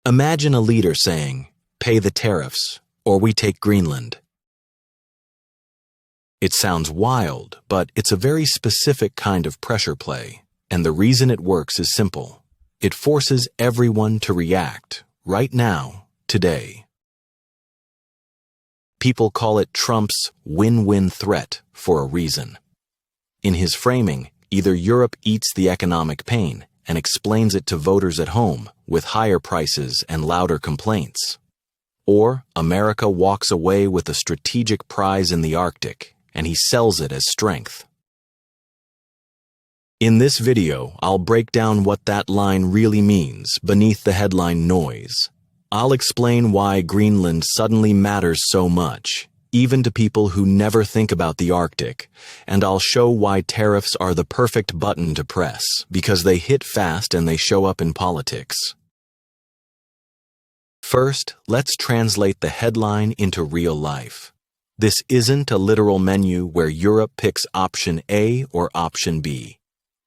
Imagine a leader saying, "Pay the tariffs, or we take Greenland." It sounds wild, but it's a very specific kind of pressure play, and the reason it works is simple. It forces everyone to react, right now, today. People call it Trump's win-win threat for a reason. In his framing, either Europe eats the economic pain and explains it to voters at home with higher prices and louder complaints, or America walks away with a strategic prize in the Arctic and he sells it as strength. In this video, I'll break down what that line really means beneath the headline noise. I'll explain why Greenland suddenly matters so much, even to people who never think about the Arctic, and I'll show why tariffs are the perfect button to press, because they hit fast and they show up in politics. First, let's translate the headline into real life. This isn't a literal menu where Europe picks option A or option B.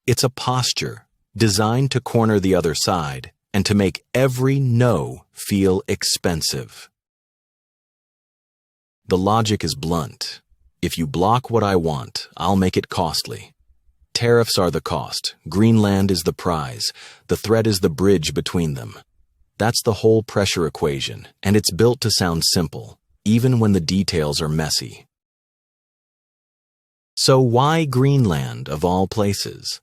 It's a posture designed to corner the other side and to make every no feel expensive. The logic is blunt. If you block what I want, I'll make it costly. Tariffs are the cost. Greenland is the prize. The threat is the bridge between them. That's the whole pressure equation, and it's built to sound simple, even when the details are messy. So why Greenland, of all places?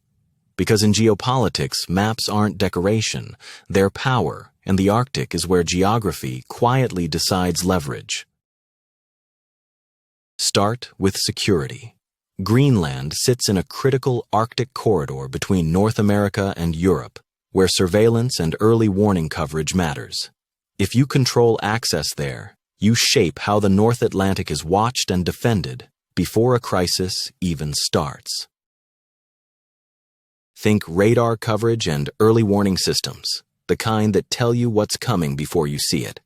Because in geopolitics, maps aren't decoration, they're power, and the Arctic is where geography quietly decides leverage. Start with security. Greenland sits in a critical Arctic corridor between North America and Europe, where surveillance and early warning coverage matters. If you control access there, you shape how the North Atlantic is watched and defended before a crisis even starts. Think radar coverage and early warning systems, the kind that tell you what's coming before you see it.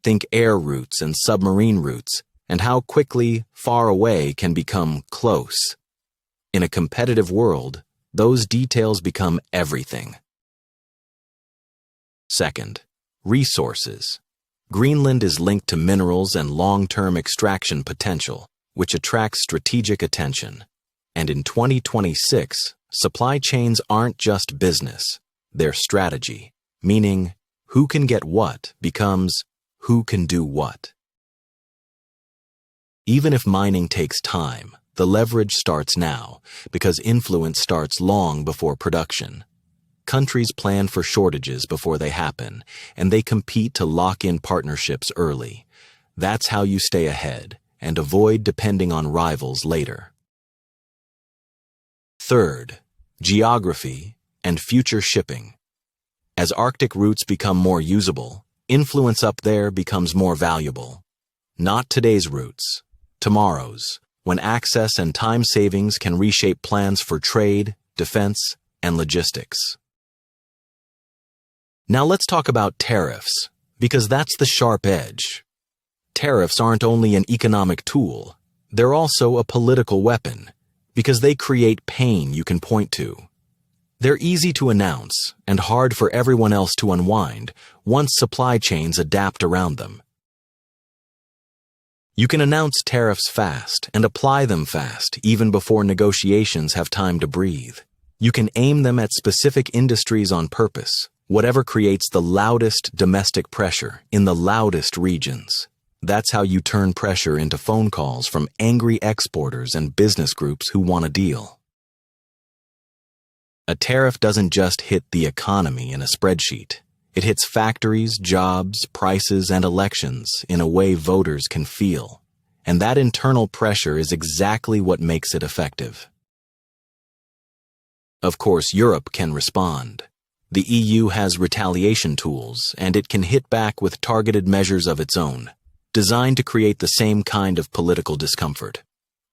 Think air routes and submarine routes, and how quickly far away can become close. In a competitive world, those details become everything. Second, resources. Greenland is linked to minerals and long-term extraction potential, which attracts strategic attention. And in 2026, supply chains aren't just business, they're strategy, meaning who can get what becomes who can do what. Even if mining takes time, the leverage starts now, because influence starts long before production. Countries plan for shortages before they happen, and they compete to lock in partnerships early. That's how you stay ahead and avoid depending on rivals later. Third, geography and future shipping. As Arctic routes become more usable, influence up there becomes more valuable. Not today's routes, tomorrow's, when access and time savings can reshape plans for trade, defense, and logistics. Now let's talk about tariffs, because that's the sharp edge. Tariffs aren't only an economic tool, they're also a political weapon, because they create pain you can point to. They're easy to announce and hard for everyone else to unwind once supply chains adapt around them. You can announce tariffs fast and apply them fast even before negotiations have time to breathe. You can aim them at specific industries on purpose, whatever creates the loudest domestic pressure in the loudest regions. That's how you turn pressure into phone calls from angry exporters and business groups who want a deal. A tariff doesn't just hit the economy in a spreadsheet. It hits factories, jobs, prices, and elections in a way voters can feel. And that internal pressure is exactly what makes it effective. Of course, Europe can respond. The EU has retaliation tools, and it can hit back with targeted measures of its own, designed to create the same kind of political discomfort.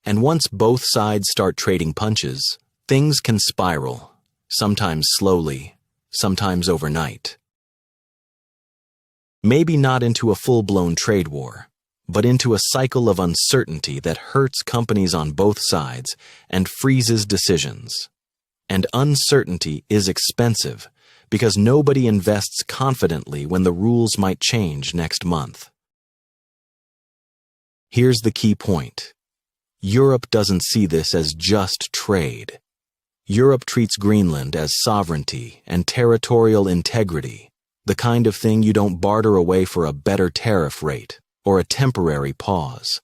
And once both sides start trading punches, things can spiral, sometimes slowly, sometimes overnight. Maybe not into a full-blown trade war, but into a cycle of uncertainty that hurts companies on both sides and freezes decisions. And uncertainty is expensive, because nobody invests confidently when the rules might change next month. Here's the key point. Europe doesn't see this as just trade. Europe treats Greenland as sovereignty and territorial integrity, the kind of thing you don't barter away for a better tariff rate or a temporary pause.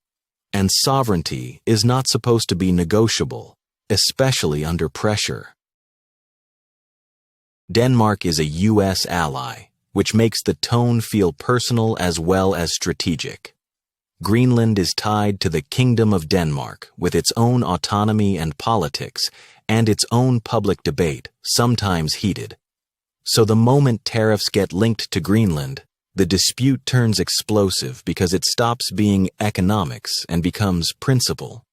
And sovereignty is not supposed to be negotiable, especially under pressure. Denmark is a U.S. ally, which makes the tone feel personal as well as strategic. Greenland is tied to the Kingdom of Denmark with its own autonomy and politics and its own public debate, sometimes heated. So the moment tariffs get linked to Greenland, the dispute turns explosive because it stops being economics and becomes principle.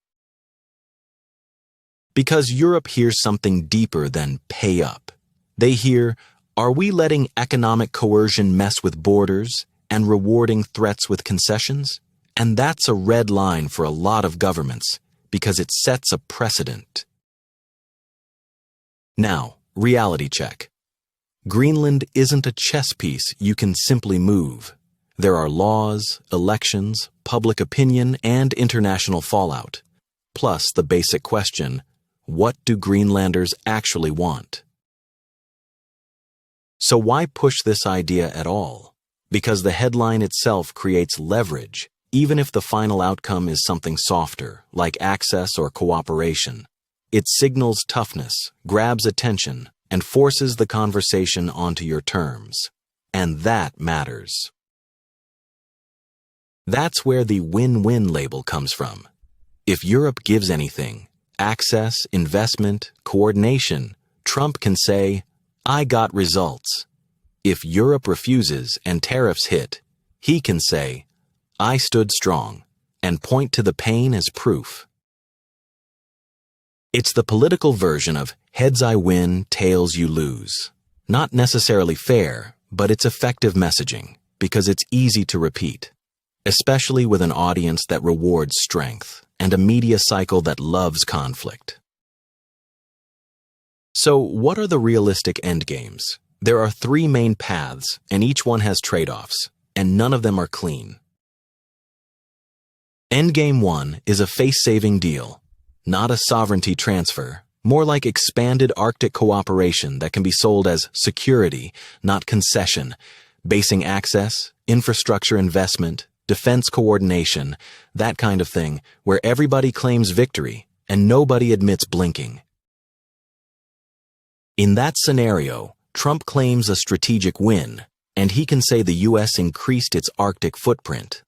Because Europe hears something deeper than pay up. They hear, are we letting economic coercion mess with borders and rewarding threats with concessions? And that's a red line for a lot of governments because it sets a precedent. Now, reality check. Greenland isn't a chess piece you can simply move. There are laws, elections, public opinion, and international fallout. Plus the basic question, what do Greenlanders actually want? So why push this idea at all? Because the headline itself creates leverage, even if the final outcome is something softer, like access or cooperation. It signals toughness, grabs attention, and forces the conversation onto your terms. And that matters. That's where the win-win label comes from. If Europe gives anything, access, investment, coordination, Trump can say, I got results. If Europe refuses and tariffs hit, he can say, I stood strong, and point to the pain as proof. It's the political version of heads I win, tails you lose. Not necessarily fair, but it's effective messaging because it's easy to repeat, especially with an audience that rewards strength and a media cycle that loves conflict. So, what are the realistic endgames? There are 3 main paths, and each one has trade-offs, and none of them are clean. Endgame 1 is a face-saving deal, not a sovereignty transfer, more like expanded Arctic cooperation that can be sold as security, not concession, basing access, infrastructure investment, defense coordination, that kind of thing, where everybody claims victory and nobody admits blinking. In that scenario, Trump claims a strategic win, and he can say the U.S. increased its Arctic footprint.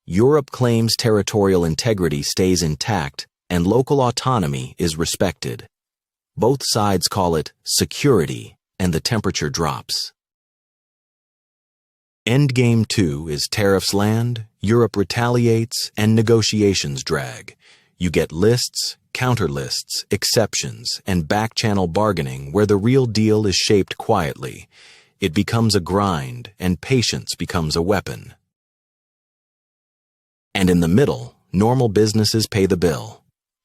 Europe claims territorial integrity stays intact and local autonomy is respected. Both sides call it security, and the temperature drops. Endgame 2 is tariffs land, Europe retaliates, and negotiations drag. You get lists, counterlists, exceptions, and back-channel bargaining where the real deal is shaped quietly. It becomes a grind, and patience becomes a weapon. And in the middle, normal businesses pay the bill.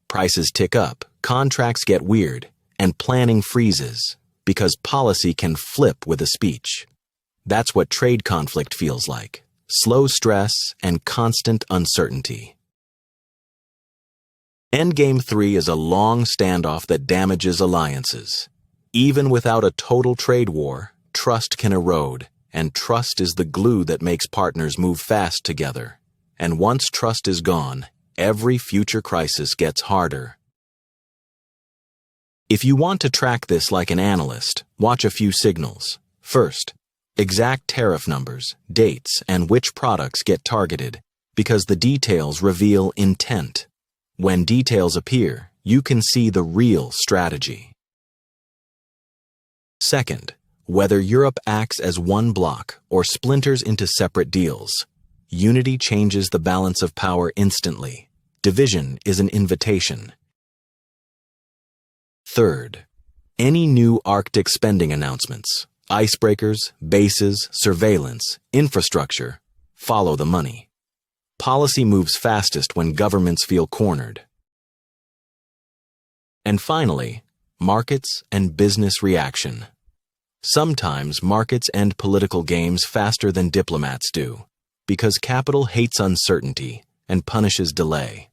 Prices tick up, contracts get weird, and planning freezes, because policy can flip with a speech. That's what trade conflict feels like: slow stress and constant uncertainty. Endgame 3 is a long standoff that damages alliances. Even without a total trade war, trust can erode, and trust is the glue that makes partners move fast together. And once trust is gone, every future crisis gets harder. If you want to track this like an analyst, watch a few signals. First, exact tariff numbers, dates, and which products get targeted, because the details reveal intent. When details appear, you can see the real strategy. Second, whether Europe acts as one bloc or splinters into separate deals. Unity changes the balance of power instantly. Division is an invitation. Third, any new Arctic spending announcements, icebreakers, bases, surveillance, infrastructure, follow the money. Policy moves fastest when governments feel cornered. And finally, markets and business reaction. Sometimes markets end political games faster than diplomats do, because capital hates uncertainty and punishes delay.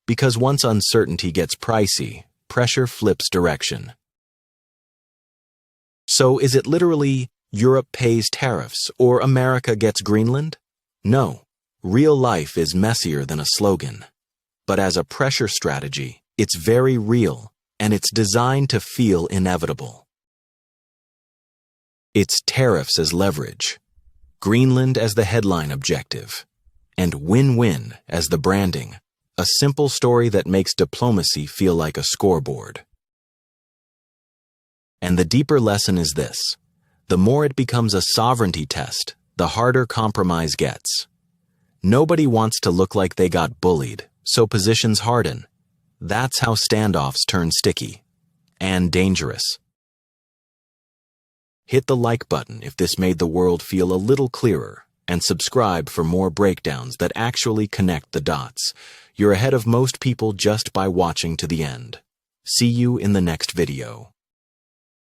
Because once uncertainty gets pricey, pressure flips direction. So is it literally Europe pays tariffs or America gets Greenland? No, real life is messier than a slogan. But as a pressure strategy, it's very real, and it's designed to feel inevitable. It's tariffs as leverage, Greenland as the headline objective, and win-win as the branding, a simple story that makes diplomacy feel like a scoreboard. And the deeper lesson is this: the more it becomes a sovereignty test, the harder compromise gets. Nobody wants to look like they got bullied, so positions harden. That's how standoffs turn sticky and dangerous. Hit the like button if this made the world feel a little clearer, and subscribe for more breakdowns that actually connect the dots. You're ahead of most people just by watching to the end. See you in the next video.